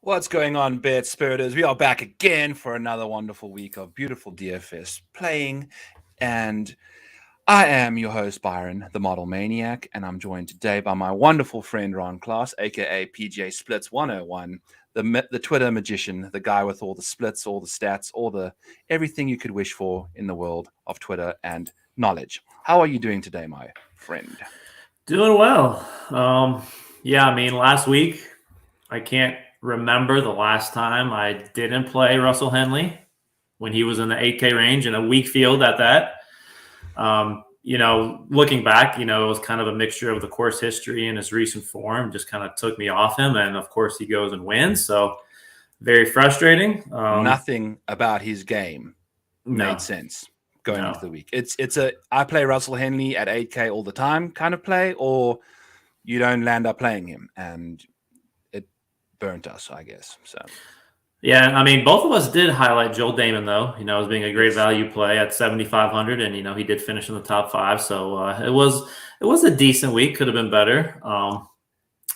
What's going on, Betsperts? We are back again for another wonderful week of beautiful DFS playing. And I am your host, Byron, the Model Maniac, and I'm joined today by my wonderful friend, Klos, aka PGA Splits 101, the Twitter magician, the guy with all the splits, all the stats, all the everything you could wish for in the world of Twitter and knowledge. How are you doing today, my friend? Doing well. Last week, I can't remember the last time I didn't play Russell Henley when he was in the 8K range in a weak field at that. Looking back, it was kind of a mixture of the course history and his recent form just kind of took me off him. And of course, he goes and wins. So very frustrating. Nothing about his game made sense going into the week. I play Russell Henley at 8K all the time kind of play, or you don't land up playing him, and it burnt us, I guess. So yeah, I mean, both of us did highlight Joel Damon, though, as being a great value play at 7,500, and he did finish in the top 5. So it was a decent week. Could have been better.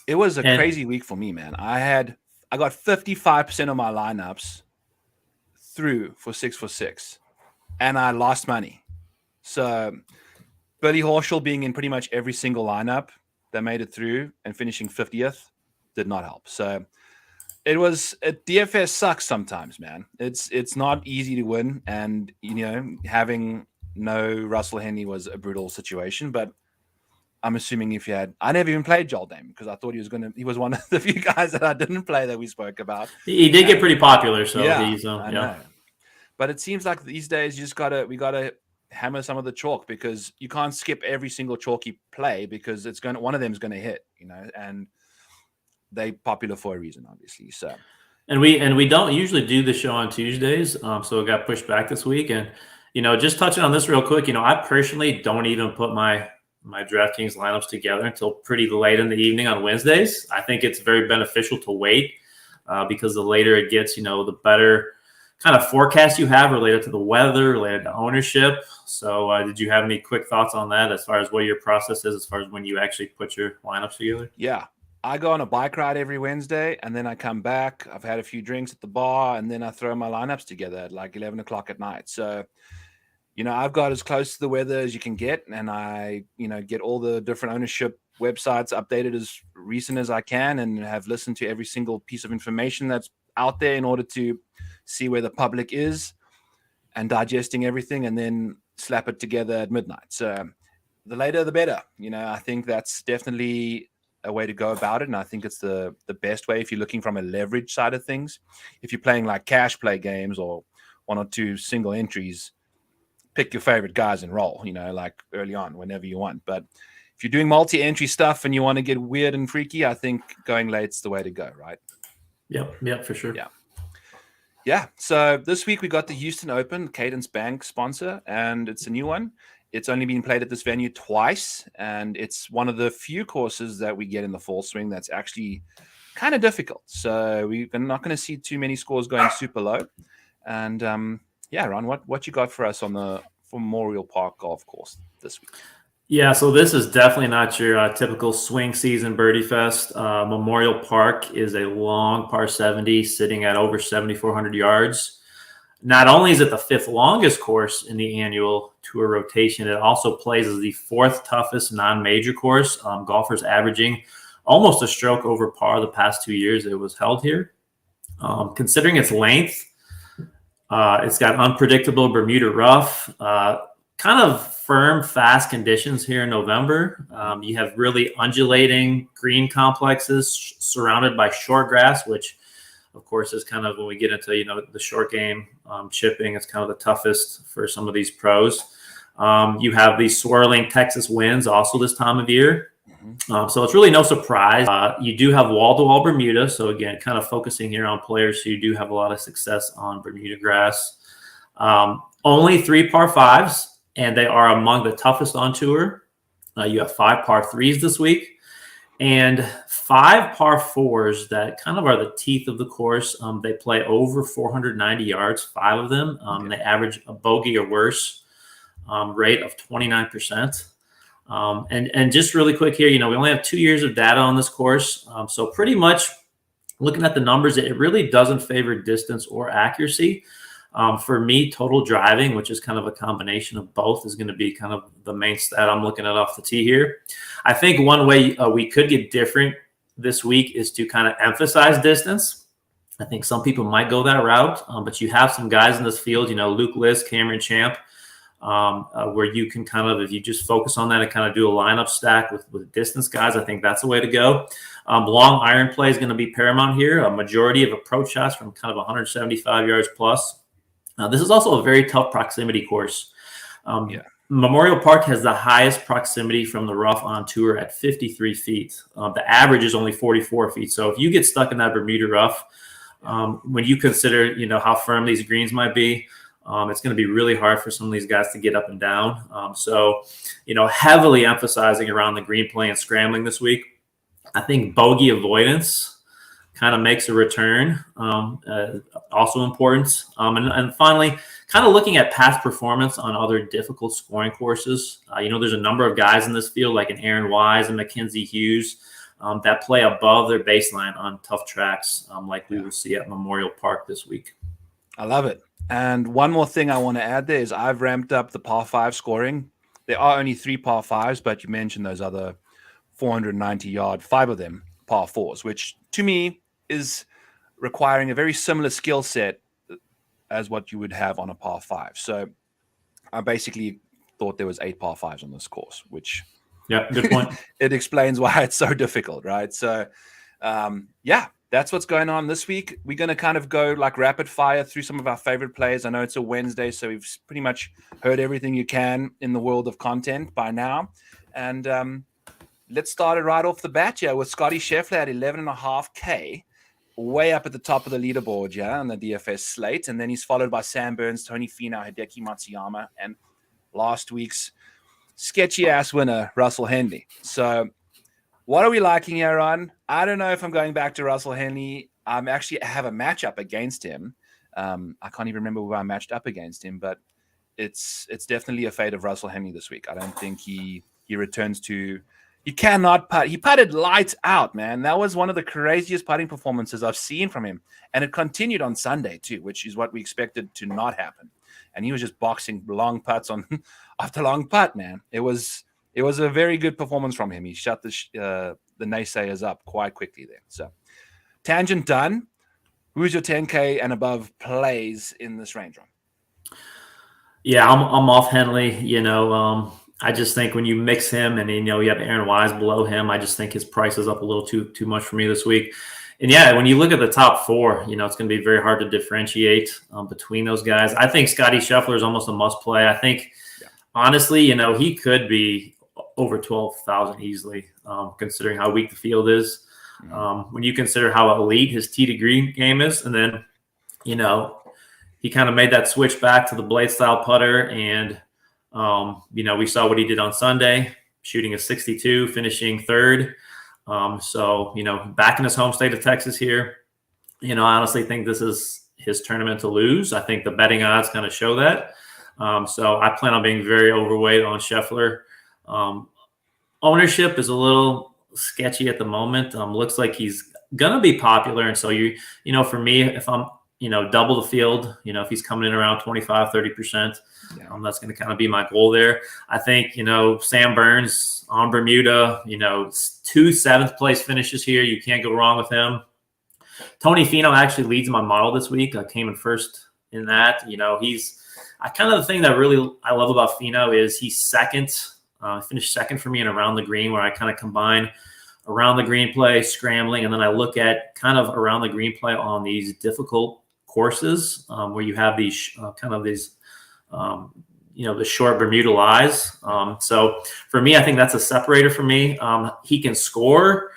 It was a crazy week for me, man. I got 55% of my lineups through for 6 for 6, and I lost money. So Billy Horschel being in pretty much every single lineup that made it through and finishing 50th did not help. So DFS sucks sometimes, man. It's not easy to win, and having no Russell Henley was a brutal situation. But I'm assuming I never even played Joel Damon because I thought he was one of the few guys that I didn't play that we spoke about. He did get pretty popular, so yeah, I know. But it seems like these days we gotta hammer some of the chalk, because you can't skip every single chalky play because one of them is gonna hit, and they popular for a reason, obviously. So, and we don't usually do the show on Tuesdays, so it got pushed back this week. And just touching on this real quick, I personally don't even put my DraftKings lineups together until pretty late in the evening on Wednesdays. I think it's very beneficial to wait because the later it gets, the better kind of forecast you have related to the weather, related to ownership. So did you have any quick thoughts on that as far as what your process is, as far as when you actually put your lineups together? Yeah. I go on a bike ride every Wednesday, and then I come back. I've had a few drinks at the bar, and then I throw my lineups together at like 11 o'clock at night. So, I've got as close to the weather as you can get, and I, get all the different ownership websites updated as recent as I can, and have listened to every single piece of information that's out there in order to see where the public is and digesting everything, and then slap it together at midnight. So the later, the better. I think that's definitely a way to go about it, and I think it's the best way if you're looking from a leverage side of things. If you're playing like cash play games or one or two single entries, pick your favorite guys and roll, like early on, whenever you want. But if you're doing multi-entry stuff and you want to get weird and freaky, I think going late's the way to go, right? Yep, for sure. Yeah. So this week we got the Houston Open, Cadence Bank sponsor, and it's a new one. It's only been played at this venue twice, and it's one of the few courses that we get in the fall swing that's actually kind of difficult. So we're not going to see too many scores going super low. And Ron, what you got for us on the Memorial Park golf course this week? Yeah, so this is definitely not your typical swing season birdie fest. Memorial Park is a long par 70 sitting at over 7,400 yards. Not only is it the 5th longest course in the annual tour rotation, it also plays as the 4th toughest non-major course. Golfers averaging almost a stroke over par the past 2 years it was held here. Considering its length, it's got unpredictable Bermuda rough, kind of firm, fast conditions here in November. You have really undulating green complexes surrounded by short grass, which of course is kind of when we get into, the short game, chipping, it's kind of the toughest for some of these pros. You have these swirling Texas winds also this time of year. So it's really no surprise. You do have wall-to-wall Bermuda. So again, kind of focusing here on players who do have a lot of success on Bermuda grass. Only 3 par 5s, and they are among the toughest on tour. You have 5 par 3s this week, and 5 par 4s that kind of are the teeth of the course. They play over 490 yards, 5 of them. They average a bogey or worse rate of 29%. And just really quick here, we only have 2 years of data on this course. So pretty much looking at the numbers, it really doesn't favor distance or accuracy. For me, total driving, which is kind of a combination of both, is going to be kind of the main stat I'm looking at off the tee here. I think one way we could get different this week is to kind of emphasize distance. I think some people might go that route, but you have some guys in this field, Luke List, Cameron Champ, where you can kind of, if you just focus on that and kind of do a lineup stack with distance guys, I think that's the way to go. Long iron play is going to be paramount here. A majority of approach shots from kind of 175 yards plus. This is also a very tough proximity course. Memorial Park has the highest proximity from the rough on tour at 53 feet. The average is only 44 feet. So if you get stuck in that Bermuda rough, when you consider, how firm these greens might be, it's going to be really hard for some of these guys to get up and down. So, heavily emphasizing around the green play and scrambling this week. I think bogey avoidance kind of makes a return, also important. And finally, kind of looking at past performance on other difficult scoring courses. There's a number of guys in this field, like an Aaron Wise and Mackenzie Hughes, that play above their baseline on tough tracks, like we will see at Memorial Park this week. I love it. And one more thing I want to add there is I've ramped up the par 5 scoring. There are only 3 par 5s, but you mentioned those other 490-yard, 5 of them par 4s, which to me is requiring a very similar skill set as what you would have on a par 5. So I basically thought there was 8 par 5s on this course, which good point. It explains why it's so difficult, right? So that's what's going on this week. We're going to kind of go like rapid fire through some of our favorite players. I know it's a Wednesday, so we've pretty much heard everything you can in the world of content by now. And let's start it right off the bat here with Scotty Scheffler at 11.5K, way up at the top of the leaderboard on the DFS slate. And then he's followed by Sam Burns, Tony Finau, Hideki Matsuyama, and last week's sketchy-ass winner, Russell Henley. So what are we liking here, Ron? I don't know if I'm going back to Russell Henley. I have a matchup against him. I can't even remember who I matched up against him, but it's definitely a fade of Russell Henley this week. I don't think he returns to... You cannot putt. He putted lights out, man. That was one of the craziest putting performances I've seen from him. And it continued on Sunday, too, which is what we expected to not happen. And he was just boxing long putts on after long putt, man. It was a very good performance from him. He shut the naysayers up quite quickly there. So, tangent done. Who's your 10K and above plays in this range, Ron? Yeah, I'm off Henley. I just think when you mix him and you have Aaron Wise below him, I just think his price is up a little too much for me this week. And when you look at the top 4, it's going to be very hard to differentiate between those guys. I think Scotty Scheffler is almost a must play. I think honestly, he could be over 12,000 easily, considering how weak the field is. When you consider how elite his tee to green game is, and then he kind of made that switch back to the blade style putter, and we saw what he did on Sunday, shooting a 62, finishing 3rd. So back in his home state of Texas here, I honestly think this is his tournament to lose. I think the betting odds kind of show that. So I plan on being very overweight on Scheffler. Ownership is a little sketchy at the moment. Looks like he's going to be popular. And so for me, if I'm, double the field, if he's coming in around 25, 30%, that's going to kind of be my goal there. I think, Sam Burns on Bermuda, 2 7th place finishes here. You can't go wrong with him. Tony Finau actually leads my model this week. I came in first in that. The thing that really I love about Finau is he's second, finished second for me in around the green, where I kind of combine around the green play, scrambling, and then I look at kind of around the green play on these difficult courses where you have these the short Bermuda lies. So for me, I think that's a separator for me. He can score.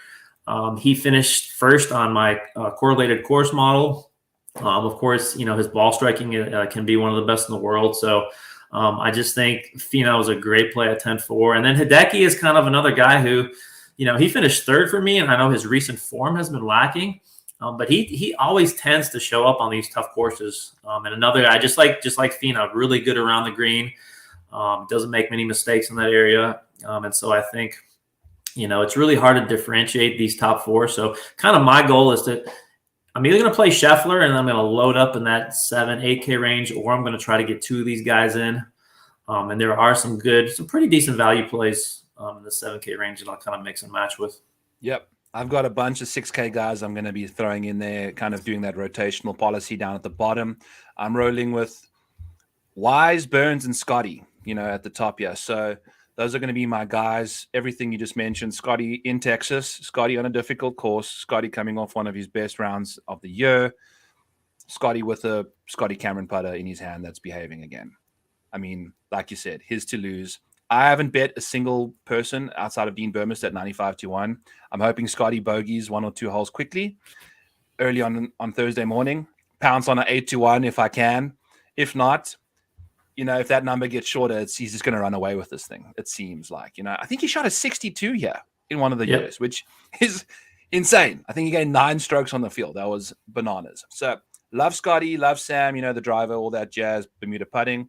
He finished first on my correlated course model. Of course, his ball striking can be one of the best in the world. So I just think Finau is a great play at 10-4. And then Hideki is kind of another guy who, he finished 3rd for me, and I know his recent form has been lacking. But he always tends to show up on these tough courses. And another guy, just like Finau, really good around the green, doesn't make many mistakes in that area. And so I think, it's really hard to differentiate these top 4. So kind of my goal is to, I'm either going to play Scheffler and I'm going to load up in that 7-8K range, or I'm going to try to get 2 of these guys in. And there are some pretty decent value plays in the 7K range that I'll kind of mix and match with. Yep. I've got a bunch of 6K guys I'm going to be throwing in there, kind of doing that rotational policy down at the bottom. I'm rolling with Wise, Burns, and Scotty, at the top here. So those are going to be my guys. Everything you just mentioned, Scotty in Texas, Scotty on a difficult course, Scotty coming off one of his best rounds of the year, Scotty with a Scotty Cameron putter in his hand that's behaving again. I mean, like you said, his to lose. I haven't bet a single person outside of Dean Burmester at 95-1. I'm hoping Scotty bogeys 1 or 2 holes quickly early on Thursday morning. Pounce on an 8-1 if I can. If not, if that number gets shorter, he's just going to run away with this thing. It seems like, I think he shot a 62 here in one of the years, which is insane. I think he gained 9 strokes on the field. That was bananas. So love Scotty, love Sam, the driver, all that jazz, Bermuda putting.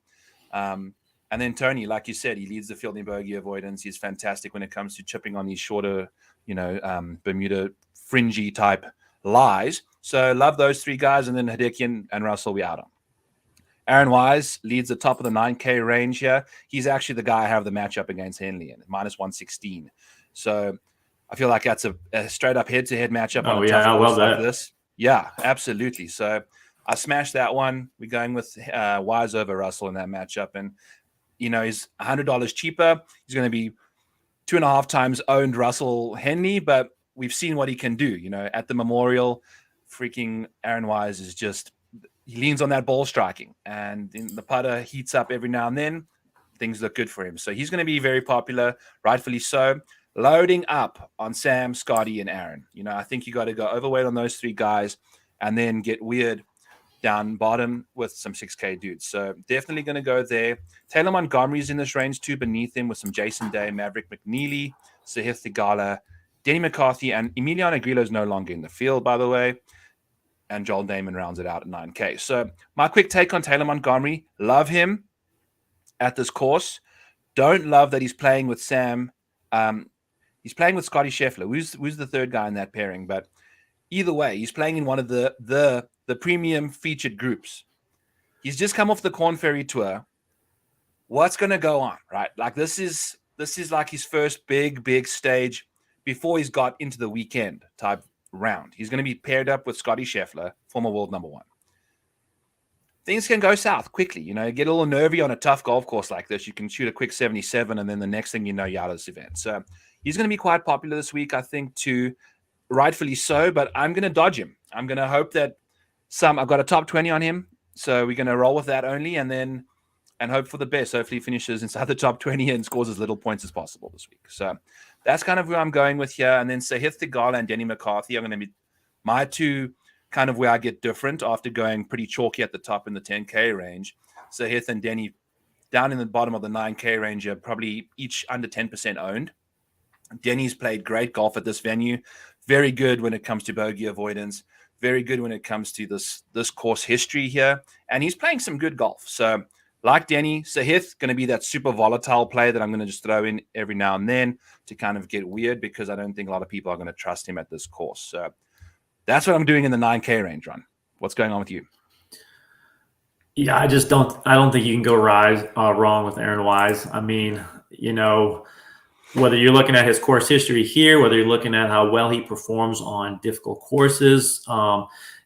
And then Tony, like you said, he leads the field in bogey avoidance. He's fantastic when it comes to chipping on these shorter, Bermuda fringy type lies. So love those 3 guys, and then Hideki and Russell we out on. Aaron Wise leads the top of the 9K range here. He's actually the guy I have the matchup against Henley in, -116. So I feel like that's a straight up head-to-head matchup. Oh, yeah, I love that. Like this. Yeah, absolutely. So I smashed that one. We're going with Wise over Russell in that matchup. And, he's $100 cheaper. He's going to be 2.5 times owned Russell Henley, but we've seen what he can do. At the Memorial, freaking Aaron Wise is just, he leans on that ball striking, and the putter heats up every now and then. Things look good for him. So he's going to be very popular, rightfully so. Loading up on Sam, Scotty, and Aaron. I think you got to go overweight on those 3 guys and then get weird down bottom with some 6K dudes. So definitely going to go there. Taylor Montgomery's in this range too, beneath him with some Jason Day, Maverick McNeely, Sahith Theegala, Denny McCarthy, and Emiliano Grillo's no longer in the field, by the way. And Joel Damon rounds it out at 9K. So my quick take on Taylor Montgomery, love him at this course. Don't love that he's playing with Sam. He's playing with Scotty Scheffler, who's the third guy in that pairing. But either way, he's playing in one of the premium featured groups. He's just come off the Corn Ferry Tour. What's going to go on, right? Like this is like his first big stage before he's got into the weekend type round. He's going to be paired up with Scotty Scheffler, former world number 1. Things can go south quickly. Get a little nervy on a tough golf course like this. You can shoot a quick 77, and then the next thing you know, you're out of this event. So he's going to be quite popular this week, I think, too, rightfully so. But I'm going to dodge him. I'm going to hope that I've got a top 20 on him, so we're going to roll with that only, and hope for the best. Hopefully he finishes inside the top 20 and scores as little points as possible this week. So that's kind of where I'm going with here. And then Sahith Theegala and Denny McCarthy are going to be my 2 kind of where I get different after going pretty chalky at the top in the 10K range. Sahith and Denny down in the bottom of the 9K range are probably each under 10% owned. Denny's played great golf at this venue. Very good when it comes to bogey avoidance. Very good when it comes to this course history here. And he's playing some good golf. So like Denny, Sahith going to be that super volatile play that I'm going to just throw in every now and then to kind of get weird, because I don't think a lot of people are going to trust him at this course. So that's what I'm doing in the 9K range, Ron. What's going on with you? Yeah, I don't think you can go wrong with Aaron Wise. I mean, whether you're looking at his course history here, whether you're looking at how well he performs on difficult courses,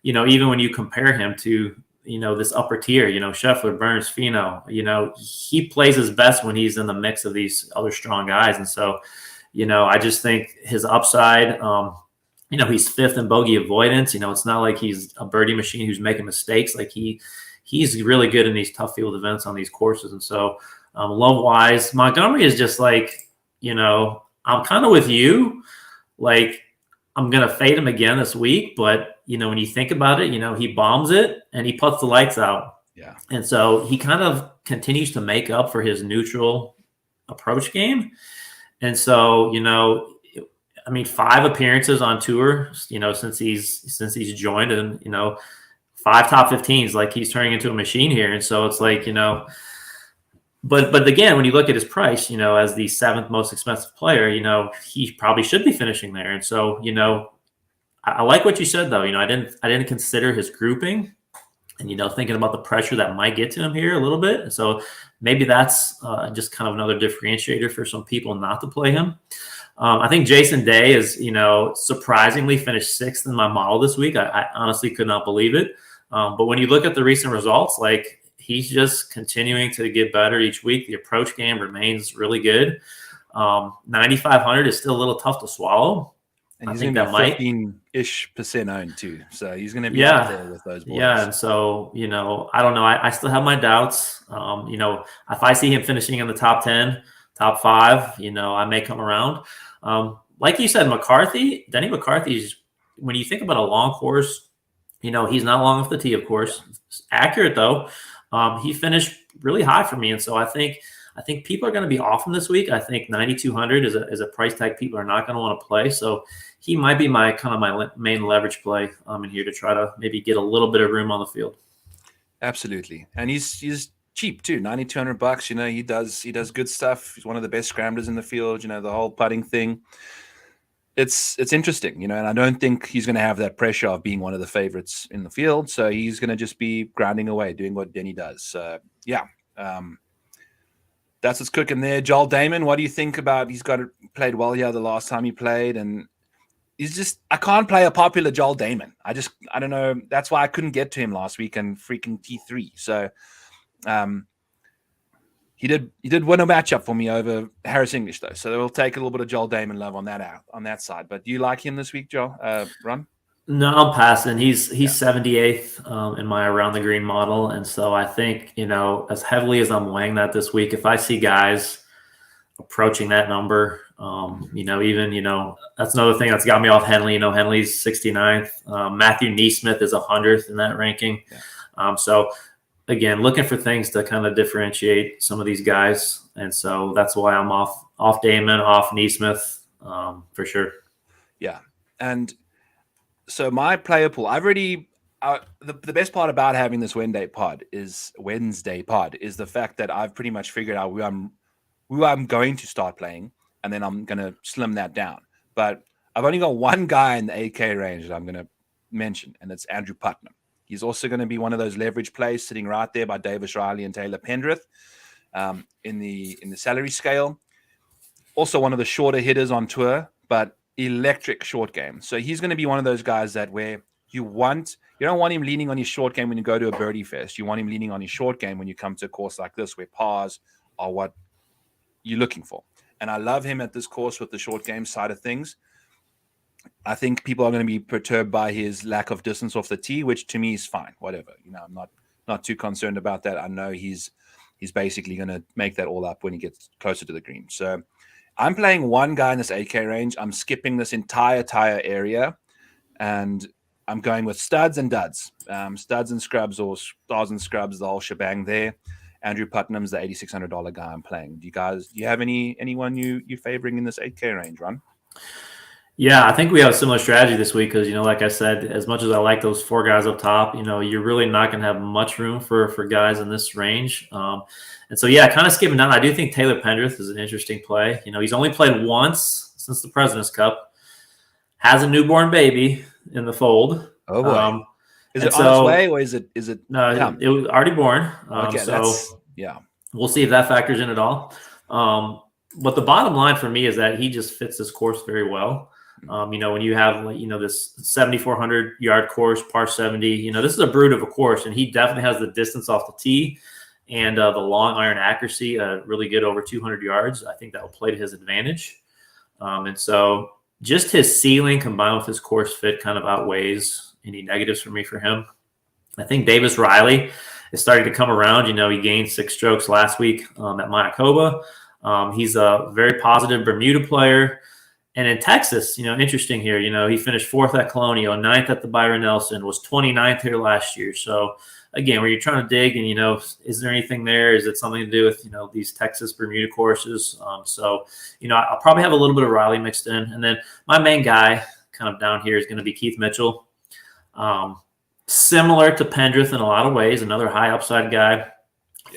even when you compare him to, this upper tier, Scheffler, Burns, Fino, he plays his best when he's in the mix of these other strong guys. And so, I just think his upside, he's 5th in bogey avoidance. It's not like he's a birdie machine who's making mistakes. Like he's really good in these tough field events on these courses. And so love Wise. Montgomery is just like, I'm kind of with you. Like, I'm going to fade him again this week. But, when you think about it, he bombs it and he puts the lights out. Yeah. And so he kind of continues to make up for his neutral approach game. And so, 5 appearances on tour, since he's joined, and, 5 top 15s, like he's turning into a machine here. And so it's like, but again, when you look at his price, as the 7th most expensive player, he probably should be finishing there. And so, I like what you said though. I didn't consider his grouping, and thinking about the pressure that might get to him here a little bit. So maybe that's just kind of another differentiator for some people not to play him. I think Jason Day is, surprisingly finished 6th in my model this week. I honestly could not believe it. But when you look at the recent results, like he's just continuing to get better each week. The approach game remains really good. 9,500 is still a little tough to swallow. And he's going to be 15-ish% owned too. So he's going to be up there with those boys. Yeah. And so, I don't know. I still have my doubts. If I see him finishing in the top 10, top 5, I may come around. Like you said, Denny McCarthy's, when you think about a long course, he's not long off the tee, of course. It's accurate though. He finished really high for me. And so I think people are going to be off him this week. I think 9,200 is a price tag people are not going to want to play. So he might be my main leverage play in here to try to maybe get a little bit of room on the field. Absolutely. And he's cheap too, $9,200. He does good stuff. He's one of the best scramblers in the field. The whole putting thing. It's interesting, and I don't think he's going to have that pressure of being one of the favorites in the field. So he's going to just be grinding away, doing what Denny does. So yeah, that's what's cooking there. Joel Damon, what do you think about? He's played well here the last time he played, and I can't play a popular Joel Damon. I don't know. That's why I couldn't get to him last week and freaking T3. So he did win a matchup for me over Harris English though. So we'll take a little bit of Joel Damon love on that side. But do you like him this week, Joel? Ron? No, I'm passing. He's 78th in my around the green model. And so I think, as heavily as I'm weighing that this week, if I see guys approaching that number, that's another thing that's got me off Henley. Henley's 69th. Matthew Neesmith is 100th in that ranking. Yeah. So again, looking for things to kind of differentiate some of these guys. And so that's why I'm off Damon, off Neesmith, for sure. Yeah. And so my player pool, I've already the best part about having this Wednesday pod is the fact that I've pretty much figured out who I'm going to start playing, and then I'm going to slim that down. But I've only got one guy in the 8K range that I'm going to mention, and it's Andrew Putnam. He's also going to be one of those leverage plays sitting right there by Davis Riley and Taylor Pendrith in the salary scale. Also one of the shorter hitters on tour, but electric short game. So he's going to be one of those guys that where you don't want him leaning on his short game when you go to a birdie fest. You want him leaning on his short game when you come to a course like this where pars are what you're looking for. And I love him at this course with the short game side of things. I think people are going to be perturbed by his lack of distance off the tee, which to me is fine. Whatever, I'm not too concerned about that. I know he's basically going to make that all up when he gets closer to the green. So I'm playing one guy in this 8K range. I'm skipping this entire area, and I'm going with studs and duds, studs and scrubs, or stars and scrubs, the whole shebang there. Andrew Putnam's the $8,600 guy I'm playing. Do you have anyone you favoring in this 8K range, Ron? Yeah, I think we have a similar strategy this week because, like I said, as much as I like those 4 guys up top, you're really not going to have much room for guys in this range. And so, yeah, kind of skipping down. I do think Taylor Pendrith is an interesting play. He's only played once since the President's Cup, has a newborn baby in the fold. Oh, boy. Is it on its way, or is it? No, it was already born. Okay, yeah. We'll see if that factors in at all. But the bottom line for me is that he just fits this course very well. When you have, this 7,400 yard course, par 70, this is a brute of a course, and he definitely has the distance off the tee and the long iron accuracy, really good over 200 yards. I think that will play to his advantage. And so just his ceiling combined with his course fit kind of outweighs any negatives for me for him. I think Davis Riley is starting to come around. He gained 6 strokes last week at Mayakoba. He's a very positive Bermuda player. And in Texas, interesting here, he finished 4th at Colonial, 9th at the Byron Nelson, was 29th here last year. So again, where you're trying to dig and, is there anything there? Is it something to do with, these Texas Bermuda courses? So, I'll probably have a little bit of Riley mixed in. And then my main guy kind of down here is going to be Keith Mitchell. Similar to Pendrith in a lot of ways, another high upside guy.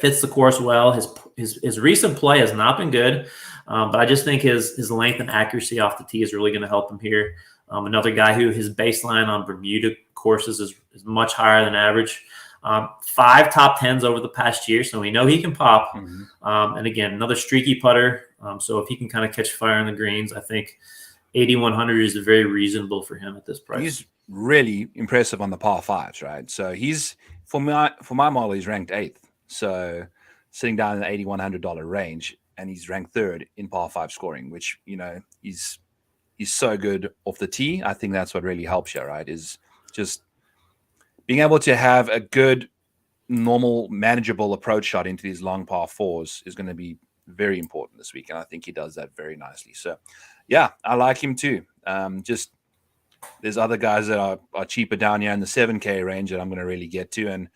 Fits the course well. His recent play has not been good, but I just think his length and accuracy off the tee is really going to help him here. Another guy who his baseline on Bermuda courses is much higher than average. 5 top 10s over the past year, so we know he can pop. And again, another streaky putter. So if he can kind of catch fire on the greens, I think 8,100 is very reasonable for him at this price. He's really impressive on the par 5s, right? So he's for my model, he's ranked 8th. So sitting down in the $8,100 range, and he's ranked 3rd in par 5 scoring, which, you know, he's so good off the tee. I think that's what really helps you, right? Is just being able to have a good, normal, manageable approach shot into these long par 4s is going to be very important this week. And I think he does that very nicely. So, yeah, I like him too. Just there's other guys that are cheaper down here in the 7K range that I'm going to really get to. And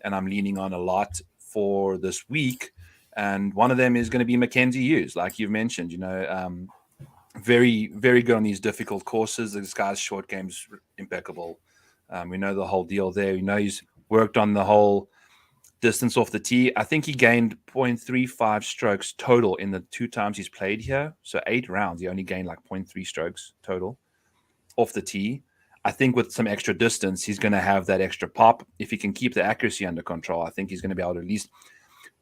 I'm leaning on a lot for this week. And one of them is going to be Mackenzie Hughes, like you've mentioned, you know, very, very good on these difficult courses. This guy's short game's impeccable. We know the whole deal there. We know he's worked on the whole distance off the tee. I think he gained 0.35 strokes total in the 2 times he's played here. So 8 rounds, he only gained like 0.3 strokes total off the tee. I think with some extra distance, he's going to have that extra pop. If he can keep the accuracy under control, I think he's going to be able to at least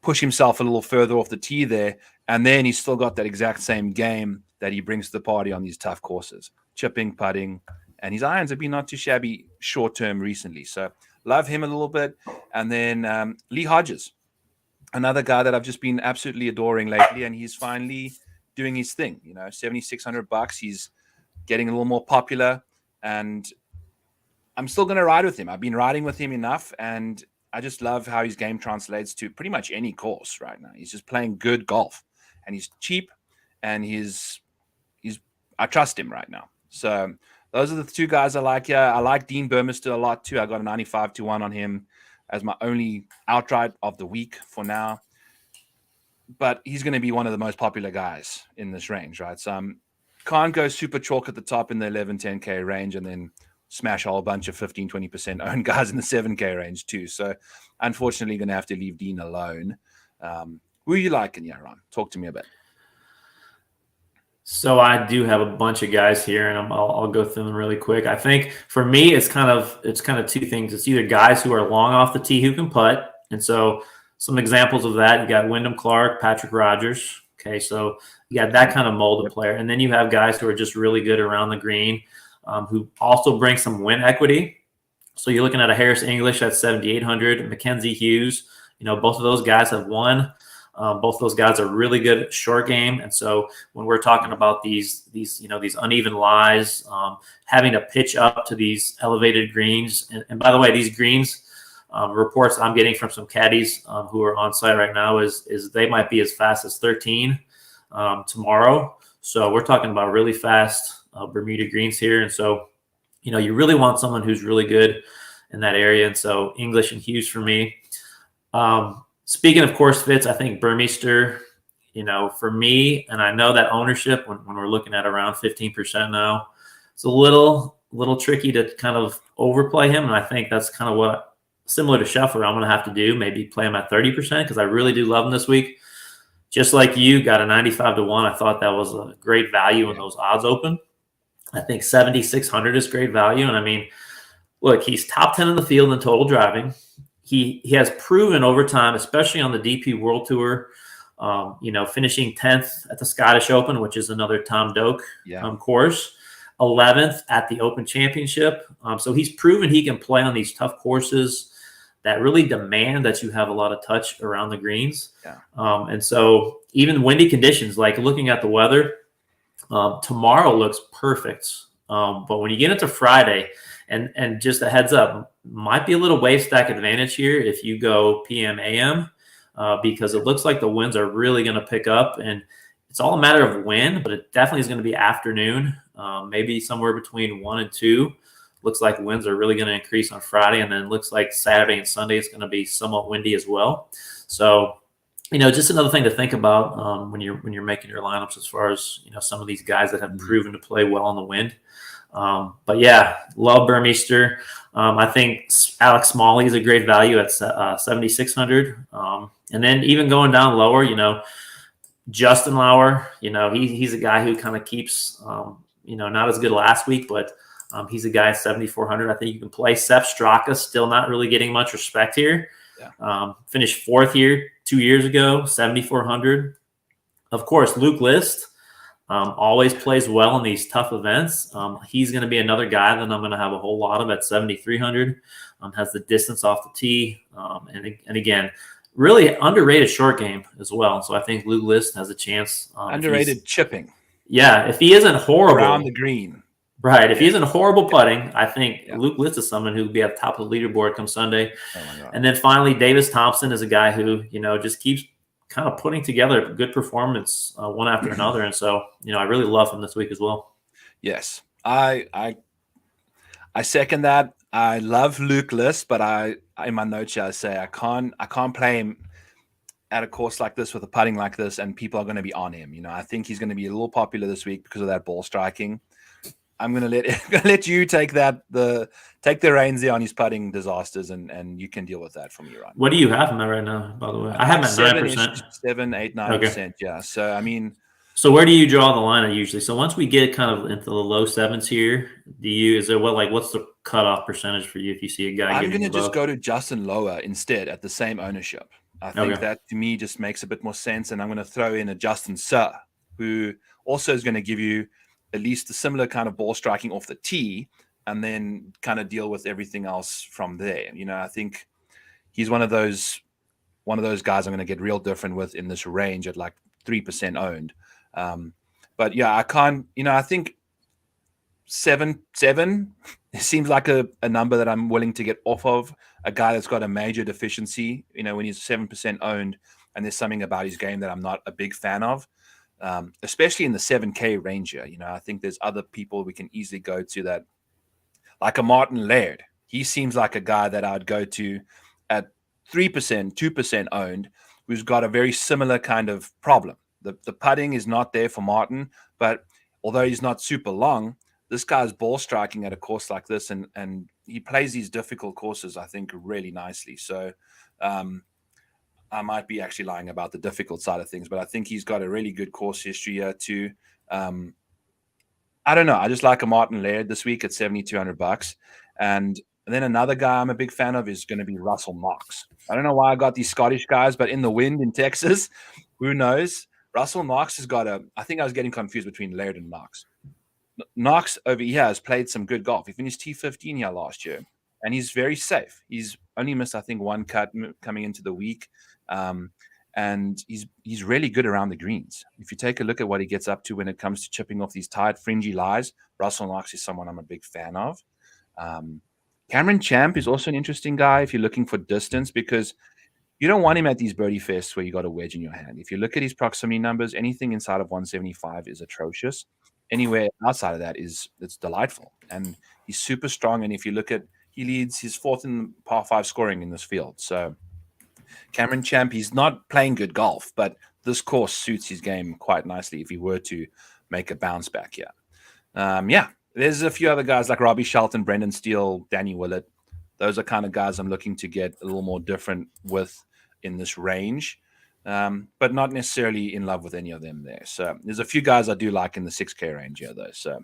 push himself a little further off the tee there. And then he's still got that exact same game that he brings to the party on these tough courses. Chipping, putting, and his irons have been not too shabby short-term recently. So love him a little bit. And then Lee Hodges, another guy that I've just been absolutely adoring lately, and he's finally doing his thing. You know, $7,600. He's getting a little more popular, and I'm still going to ride with him. I've been riding with him enough, and I just love how his game translates to pretty much any course right now. He's just playing good golf, and he's cheap, and I trust him right now. So those are the 2 guys I like. Yeah, I like Dean Burmester a lot too. I got a 95-1 on him as my only outright of the week for now. But he's going to be one of the most popular guys in this range, right? So can't go super chalk at the top in the 11, 10K range and then smash a whole bunch of 15, 20% owned guys in the 7K range too. So unfortunately, going to have to leave Dean alone. Who are you liking here, Ron? Talk to me a bit. So I do have a bunch of guys here, and I'll go through them really quick. I think for me, it's kind of 2 things. It's either guys who are long off the tee who can putt, and so some examples of that, you got Wyndham Clark, Patrick Rogers. Okay, so you got that kind of mold of player, and then you have guys who are just really good around the green, who also bring some win equity. So you're looking at a Harris English at 7,800, Mackenzie Hughes. You know, both of those guys have won. Both of those guys are really good at short game, and so when we're talking about these uneven lies, having to pitch up to these elevated greens, and by the way, these greens reports I'm getting from some caddies who are on site right now is they might be as fast as 13 tomorrow. So we're talking about really fast Bermuda greens here, and so you know you really want someone who's really good in that area, and so English and Hughes for me. Speaking of course fits, I think Burmeister, you know, for me, and I know that ownership when we're looking at around 15% now, it's a little tricky to kind of overplay him. And I think that's kind of what, similar to Scheffler, I'm going to have to do, maybe play him at 30% because I really do love him this week. Just like you, got a 95-1. I thought that was a great value when those odds open. I think 7,600 is great value. And I mean, look, he's top 10 in the field in total driving. He has proven over time, especially on the DP World Tour, you know, finishing 10th at the Scottish Open, which is another Tom Doak course, 11th at the Open Championship. So he's proven he can play on these tough courses that really demand that you have a lot of touch around the greens. And so even windy conditions, like looking at the weather, tomorrow looks perfect. But when you get into Friday, and just a heads up, might be a little wave stack advantage here if you go PM AM, because it looks like the winds are really going to pick up, and it's all a matter of when, but it definitely is going to be afternoon, maybe somewhere between 1 and 2. Looks like winds are really going to increase on Friday, and then looks like Saturday and Sunday it's going to be somewhat windy as well. So, you know, just another thing to think about when you're making your lineups, as far as, you know, some of these guys that have proven to play well in the wind. But yeah, love Burmeister. I think Alex Smalley is a great value at 7,600. And then even going down lower, you know, Justin Lauer, you know, he's a guy who kind of keeps not as good last week, but he's a guy at 7,400. I think you can play. Sepp Straka still not really getting much respect here. Yeah. Finished fourth here 2 years ago, 7,400. Of course, Luke List always plays well in these tough events. He's going to be another guy that I'm going to have a whole lot of at 7,300. Has the distance off the tee. And again, really underrated short game as well. So I think Luke List has a chance. Underrated chipping. Yeah, if he isn't horrible. Around the green. Right. If he isn't horrible putting, I think Yeah. Luke List is someone who will be at the top of the leaderboard come Sunday. Oh my God. And then finally, Davis Thompson is a guy who, just keeps kind of putting together good performance one after another. And so, I really love him this week as well. Yes. I second that. I love Luke List, but in my notes here, I say I can't play him at a course like this with a putting like this, and people are going to be on him. I think he's going to be a little popular this week because of that ball striking. I'm going to let you take the reins there on his putting disasters, and you can deal with that from here on. What do you have him at right now, by the way? I have him at 9%. 7, 8, 9%. Yeah. So, I mean. So where do you draw the line usually? So once we get kind of into the low sevens here, what's the cutoff percentage for you if you see a guy? I'm going to just go to Justin Lower instead at the same ownership. I think that to me just makes a bit more sense. And I'm going to throw in a Justin Suh, who also is going to give you at least a similar kind of ball striking off the tee, and then kind of deal with everything else from there. I think he's one of those guys I'm going to get real different with in this range at like 3% owned. But yeah, I can't, I think 7 it seems like a number that I'm willing to get off of. A guy that's got a major deficiency, when he's 7% owned, and there's something about his game that I'm not a big fan of. Especially in the 7K range here. I think there's other people we can easily go to that, like a Martin Laird. He seems like a guy that I'd go to at 3%, 2% owned, who's got a very similar kind of problem. The putting is not there for Martin, but although he's not super long, this guy's ball striking at a course like this, and he plays these difficult courses, I think, really nicely. So I might be actually lying about the difficult side of things, but I think he's got a really good course history here too. I don't know. I just like a Martin Laird this week at $7,200. And then another guy I'm a big fan of is going to be Russell Knox. I don't know why I got these Scottish guys, but in the wind in Texas, who knows? Russell Knox has got I think I was getting confused between Laird and Knox. Knox over here has played some good golf. He finished T15 here last year, and he's very safe. He's only missed, I think, one cut coming into the week. And he's really good around the greens. If you take a look at what he gets up to when it comes to chipping off these tight, fringy lies, Russell Knox is someone I'm a big fan of. Cameron Champ is also an interesting guy if you're looking for distance, because you don't want him at these birdie fests where you got a wedge in your hand. If you look at his proximity numbers, anything inside of 175 is atrocious. Anywhere outside of that it's delightful. And he's super strong. And if you look at, he's fourth in par 5 scoring in this field. So Cameron Champ, he's not playing good golf, but this course suits his game quite nicely if he were to make a bounce back here. There's a few other guys like Robbie Shelton, Brendan Steele, Danny Willett. Those are kind of guys I'm looking to get a little more different with in this range, but not necessarily in love with any of them there. So there's a few guys I do like in the 6K range here, though. So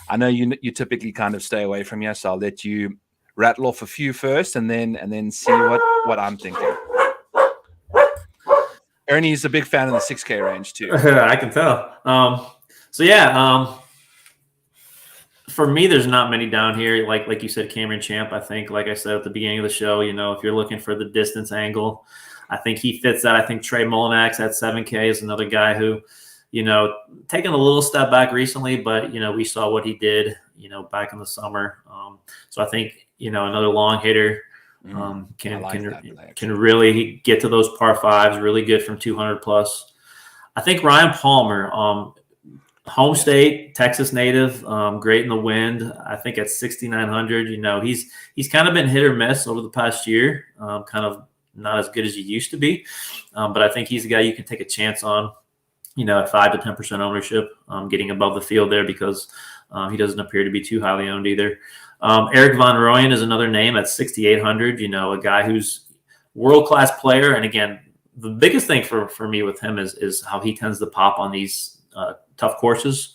I know you typically kind of stay away from here, so I'll let you rattle off a few first, and then see what I'm thinking. Ernie's a big fan of the 6K range too. I can tell. For me, there's not many down here. Like you said, Cameron Champ, I think, like I said at the beginning of the show, if you're looking for the distance angle, I think he fits that. I think Trey Mullinax at 7K is another guy who, taking a little step back recently, but, we saw what he did, back in the summer. So I think, another long hitter can really get to those par 5s, really good from 200 plus. I think Ryan Palmer, home state, Texas native, great in the wind. I think at 6,900, he's kind of been hit or miss over the past year, kind of not as good as he used to be. But I think he's a guy you can take a chance on, at 5 to 10% ownership, getting above the field there because he doesn't appear to be too highly owned either. Eric Van Rooyen is another name at 6,800, a guy who's world-class player. And again, the biggest thing for me with him is how he tends to pop on these tough courses.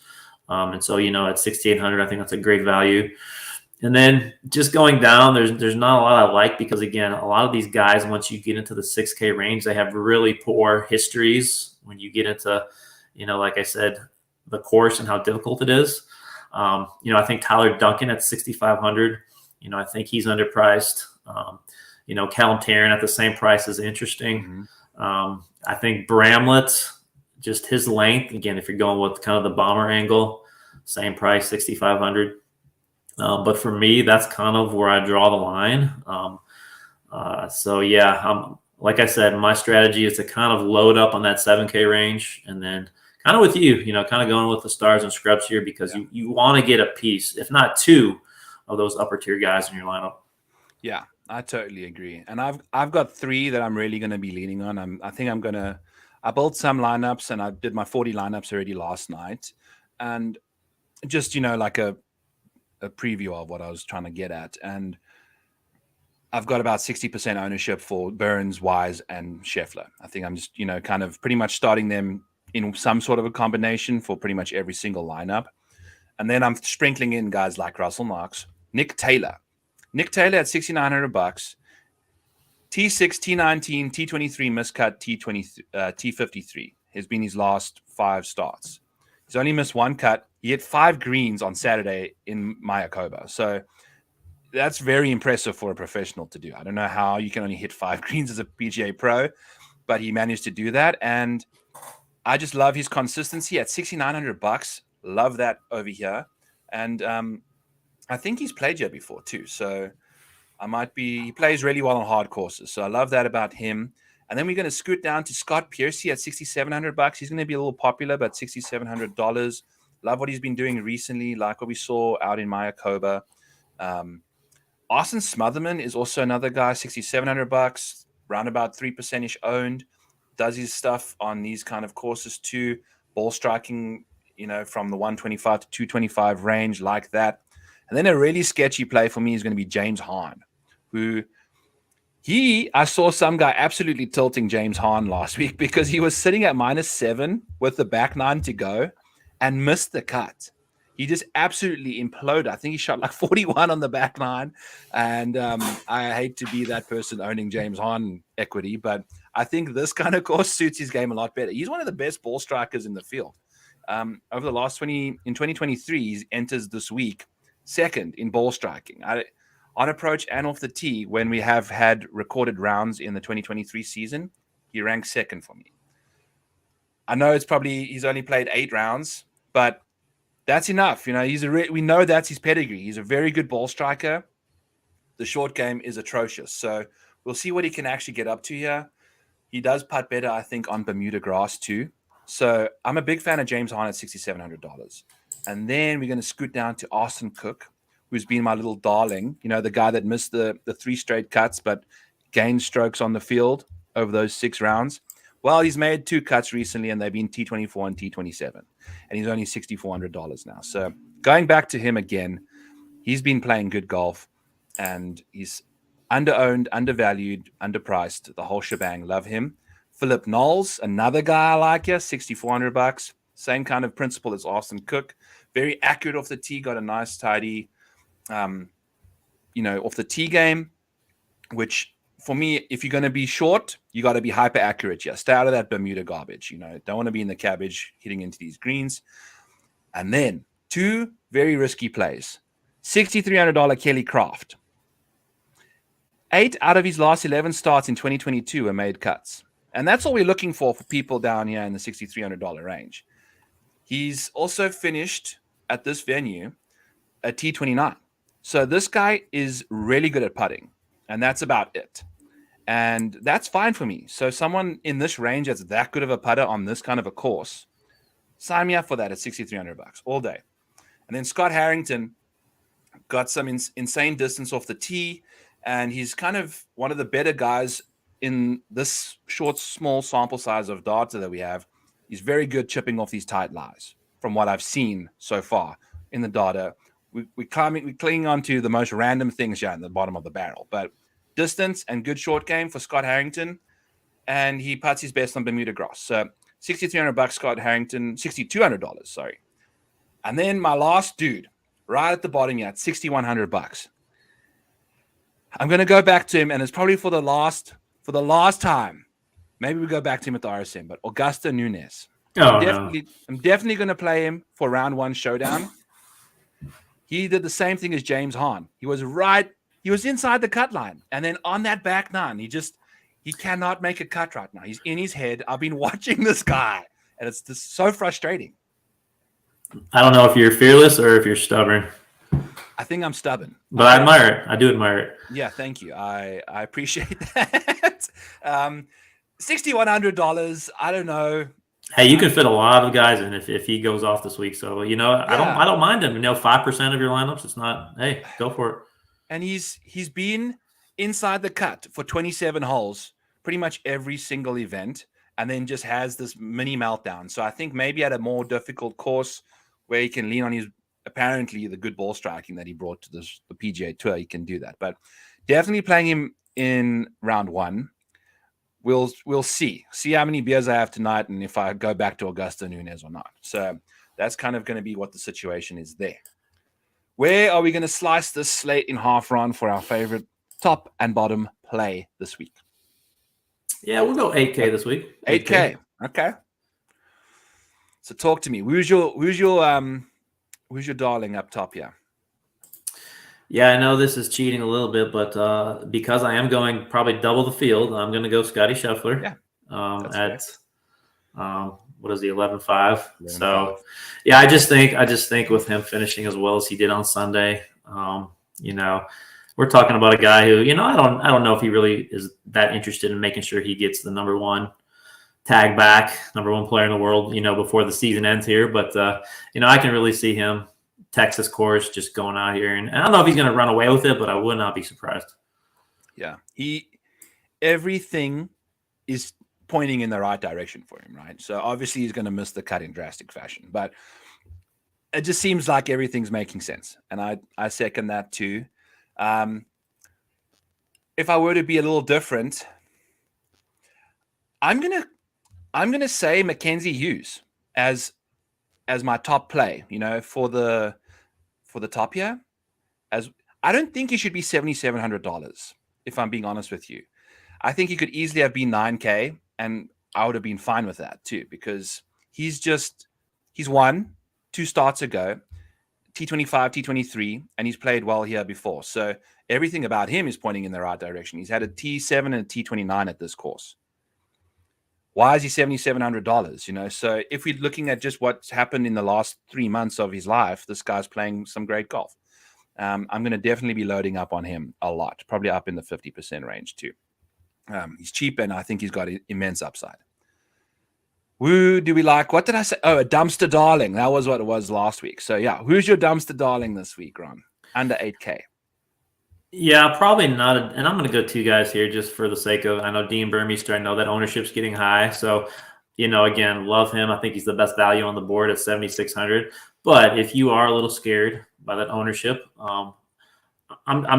And so, at 6,800, I think that's a great value. And then just going down, there's not a lot I like because, again, a lot of these guys, once you get into the 6K range, they have really poor histories when you get into, like I said, the course and how difficult it is. I think Tyler Duncan at 6,500, I think he's underpriced. Callum Tarrant at the same price is interesting. Mm-hmm. I think Bramlett, just his length, again, if you're going with kind of the bomber angle, same price, 6,500. But for me, that's kind of where I draw the line. So yeah, like I said, my strategy is to kind of load up on that 7K range, and then kind of with you, kind of going with the stars and scrubs here because you want to get a piece, if not two, of those upper tier guys in your lineup. Yeah, I totally agree. And I've got three that I'm really going to be leaning on. I built some lineups, and I did my 40 lineups already last night, and just like a preview of what I was trying to get at. And I've got about 60% ownership for Burns, Wise, and Scheffler. I think I'm just, kind of pretty much starting them in some sort of a combination for pretty much every single lineup. And then I'm sprinkling in guys like Russell Knox, Nick Taylor at $6,900, T6, T19, T23 miscut, T53 has been his last 5 starts. He's only missed 1 cut. He hit 5 greens on Saturday in Mayakoba. So that's very impressive for a professional to do. I don't know how you can only hit 5 greens as a PGA pro, but he managed to do that. And I just love his consistency at $6,900. Love that over here. And I think he's played here before too. So he plays really well on hard courses. So I love that about him. And then we're going to scoot down to Scott Piercy at $6,700. He's going to be a little popular, but $6,700. Love what he's been doing recently, like what we saw out in Mayakoba. Austin Smotherman is also another guy, $6,700, round about 3% owned. Does his stuff on these kind of courses too. Ball striking, from the 125 to 225 range, like that. And then a really sketchy play for me is going to be James Hahn, who I saw some guy absolutely tilting James Hahn last week because he was sitting at -7 with the back 9 to go and missed the cut. He just absolutely imploded. I think he shot like 41 on the back 9. And I hate to be that person owning James Hahn equity, but I think this kind of course suits his game a lot better. He's one of the best ball strikers in the field. Over the last in 2023, he enters this week second in ball striking. On approach and off the tee, when we have had recorded rounds in the 2023 season, he ranks second for me. I know he's only played 8 rounds, but that's enough. We know that's his pedigree. He's a very good ball striker. The short game is atrocious. So we'll see what he can actually get up to here. He does putt better, I think, on Bermuda grass too. So I'm a big fan of James Hahn at $6,700. And then we're going to scoot down to Austin Cook, who's been my little darling, the guy that missed the 3 straight cuts, but gained strokes on the field over those 6 rounds. Well, he's made 2 cuts recently, and they've been T24 and T27. And he's only $6,400 now. So going back to him again, he's been playing good golf, and he's underowned, undervalued, underpriced, the whole shebang. Love him. Philip Knowles, another guy I like here, $6,400. Same kind of principle as Austin Cook. Very accurate off the tee, got a nice, tidy, off the tee game, which for me, if you're going to be short, you got to be hyper accurate. Yeah, stay out of that Bermuda garbage. Don't want to be in the cabbage hitting into these greens. And then 2 very risky plays. $6,300 Kelly Craft. 8 out of his last 11 starts in 2022 were made cuts. And that's all we're looking for people down here in the $6,300 range. He's also finished at this venue at T29. So this guy is really good at putting, and that's about it. And that's fine for me. So someone in this range that's that good of a putter on this kind of a course, sign me up for that at $6,300 all day. And then Scott Harrington got some insane distance off the tee, and he's kind of one of the better guys in this short, small sample size of data that we have. He's very good chipping off these tight lies from what I've seen so far in the data. We cling on to the most random things here in the bottom of the barrel, but distance and good short game for Scott Harrington, and he putts his best on Bermuda grass. So $6,300 Scott Harrington, $6,200, sorry. And then my last dude, right at the bottom here, at $6,100. I'm going to go back to him, and it's probably for the last time. Maybe we go back to him at the RSM, but Augusto Nunes. I'm definitely going to play him for round one showdown. He did the same thing as James Hahn. He was inside the cut line, and then on that back nine, he cannot make a cut right now. He's in his head. I've been watching this guy, and it's just so frustrating. I don't know if you're fearless or if you're stubborn. I think I'm stubborn. But I admire it. I do admire it. Yeah, thank you. I appreciate that. $6,100. I don't know. Hey, you can fit a lot of guys in if he goes off this week. So I don't mind him. 5% of your lineups. It's not. Hey, go for it. And he's been inside the cut for 27 holes, pretty much every single event, and then just has this mini meltdown. So I think maybe at a more difficult course where he can lean on his apparently the good ball striking that he brought to the PGA Tour, he can do that. But definitely playing him in round one. We'll see how many beers I have tonight and if I go back to Augusto Nunes or not. So that's kind of going to be what the situation is there. Where are we going to slice this slate in half, Ron, for our favorite top and bottom play this week? Yeah, we'll go 8K this week. 8K. Okay. So talk to me. Who's your darling up top here? Yeah, I know this is cheating a little bit, but because I am going probably double the field, I'm going to go Scotty Scheffler. Yeah, what is the 11.5? So, yeah, I just think with him finishing as well as he did on Sunday, we're talking about a guy who, I don't know if he really is that interested in making sure he gets the number one tag back, number one player in the world, before the season ends here. But I can really see him. Texas course, just going out here, and I don't know if he's going to run away with it, but I would not be surprised. Yeah, everything is pointing in the right direction for him, right? So obviously he's going to miss the cut in drastic fashion, but it just seems like everything's making sense, and I second that too. If I were to be a little different, I'm gonna say Mackenzie Hughes as my top play, for the top here. As I don't think he should be $7,700, if I'm being honest with you. I think he could easily have been 9K, and I would have been fine with that too, because he's won 2 starts ago, T25, T23, and he's played well here before. So everything about him is pointing in the right direction. He's had a T7 and a T29 at this course. Why is he $7,700? So if we're looking at just what's happened in the last 3 months of his life, this guy's playing some great golf. I'm going to definitely be loading up on him a lot, probably up in the 50% range too. He's cheap, and I think he's got immense upside. Who do we like? What did I say? Oh, a dumpster darling. That was what it was last week. So yeah, who's your dumpster darling this week, Ron? Under 8K. Yeah, probably not. And I'm going to go 2 guys here just for the sake of, I know Dean Burmeister, I know that ownership's getting high. So, again, love him. I think he's the best value on the board at 7,600. But if you are a little scared by that ownership, I'm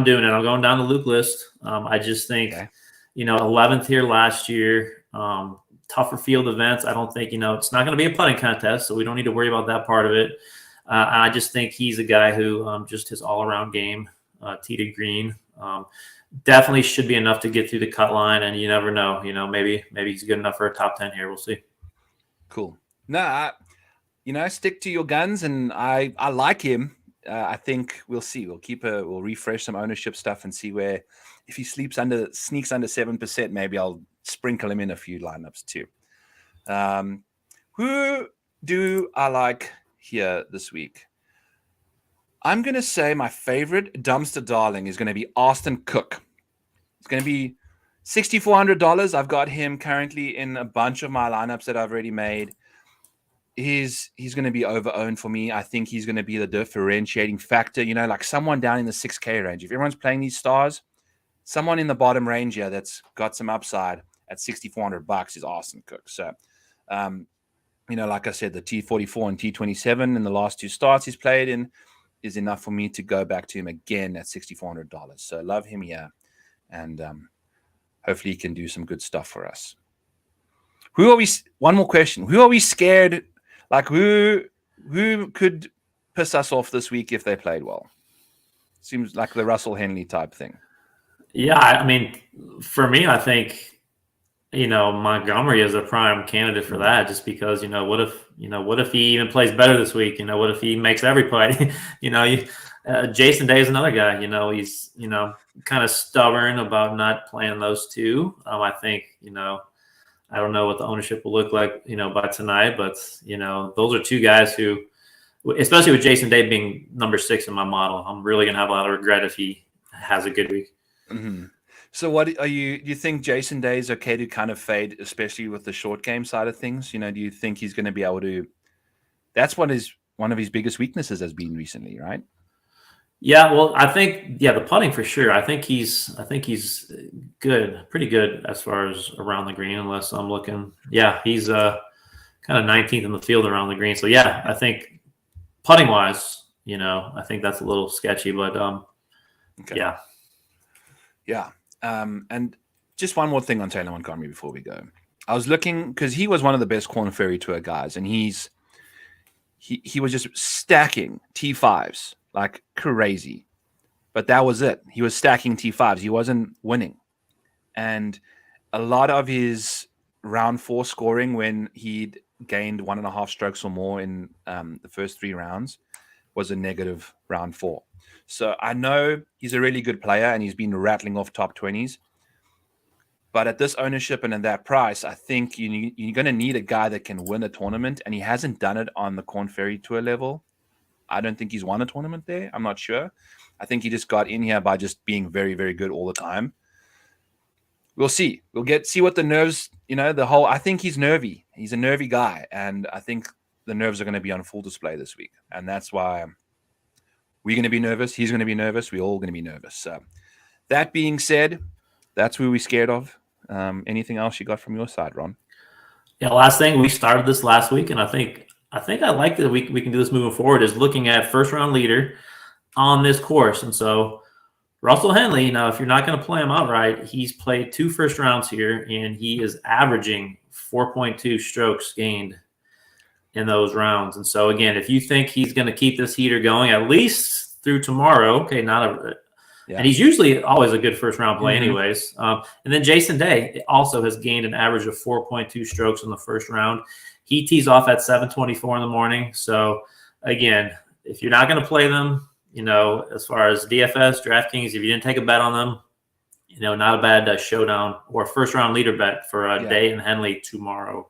doing it. I'm going down the Luke list. I just think, 11th here last year, tougher field events. I don't think, it's not going to be a putting contest, so we don't need to worry about that part of it. I just think he's a guy who just his all-around game, tee to green, definitely should be enough to get through the cut line, and you never know. Maybe he's good enough for a top 10 here. We'll see. Cool. No, stick to your guns, and I like him. I think we'll see. We'll refresh some ownership stuff and see where, if he sneaks under 7%, maybe I'll sprinkle him in a few lineups too. Who do I like here this week? I'm going to say my favorite dumpster darling is going to be Austin Cook. It's going to be $6,400. I've got him currently in a bunch of my lineups that I've already made. He's going to be over-owned for me. I think he's going to be the differentiating factor, like someone down in the 6K range. If everyone's playing these stars, someone in the bottom range here that's got some upside at $6,400 is Austin Cook. So, like I said, the T44 and T27 in the last 2 starts he's played in is enough for me to go back to him again at $6,400. So love him here, and hopefully he can do some good stuff for us. One more question. Who are we scared? Like who could piss us off this week if they played well. Seems like the Russell Henley type thing. Yeah, I mean, for me, I think, Montgomery is a prime candidate for that, just because, what if he even plays better this week? What if he makes every play? Jason Day is another guy, he's, kind of stubborn about not playing those two. I think, I don't know what the ownership will look like, by tonight, but, those are two guys who, especially with Jason Day being number 6 in my model, I'm really going to have a lot of regret if he has a good week. Mm-hmm. So what do you think Jason Day is okay to kind of fade, especially with the short game side of things? Do you think he's going to be able to, that's one of his biggest weaknesses has been recently, right? Yeah, well, I think, the putting for sure. I think he's good, pretty good as far as around the green, unless I'm looking. Yeah, he's kind of 19th in the field around the green. So yeah, I think putting wise, I think that's a little sketchy, but okay. Yeah. Yeah. And just one more thing on Taylor Montgomery before we go. I was looking because he was one of the best Corn Ferry Tour guys, and he was just stacking T5s like crazy. But that was it. He was stacking T5s. He wasn't winning. And a lot of his round 4 scoring, when he'd gained 1.5 strokes or more in the first 3 rounds, was a negative round 4. So I know he's a really good player and he's been rattling off top 20s. But at this ownership and at that price, I think you're going to need a guy that can win a tournament. And he hasn't done it on the Corn Ferry Tour level. I don't think he's won a tournament there. I'm not sure. I think he just got in here by just being very, very good all the time. We'll see. We'll see what the nerves, I think he's nervy. He's a nervy guy. And I think the nerves are going to be on full display this week. And that's why we're going to be nervous. He's going to be nervous. We're all going to be nervous. So that being said, that's who we're scared of. Anything else you got from your side, Ron? Yeah, last thing, we started this last week, and I think I like that we can do this moving forward, is looking at first round leader on this course. And so Russell Henley, if you're not going to play him outright, he's played 2 first rounds here, and he is averaging 4.2 strokes gained in those rounds. And so again, if you think he's going to keep this heater going at least through tomorrow, okay, and he's usually always a good first round play anyways. And then Jason Day also has gained an average of 4.2 strokes in the first round. He tees off at 7:24 in the morning. So again, if you're not going to play them, as far as DFS, DraftKings, if you didn't take a bet on them, not a bad showdown or first round leader bet for Day and Henley tomorrow.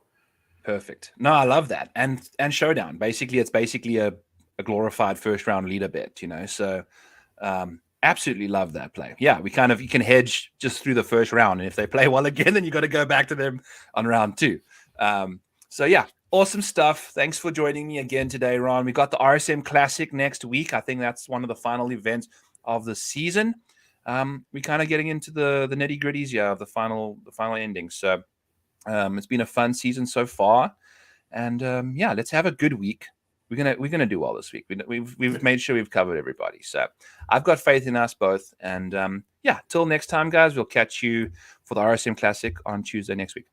Perfect. No, I love that. And showdown. Basically, it's a glorified first round leader bet, So absolutely love that play. Yeah, you can hedge just through the first round. And if they play well again, then you got to go back to them on round 2. So yeah, awesome stuff. Thanks for joining me again today, Ron. We got the RSM Classic next week. I think that's one of the final events of the season. We're kind of getting into the nitty gritties of the final ending. So it's been a fun season so far, and let's have a good week. We're gonna do well this week. We've made sure we've covered everybody. So I've got faith in us both, and till next time, guys. We'll catch you for the RSM Classic on Tuesday next week.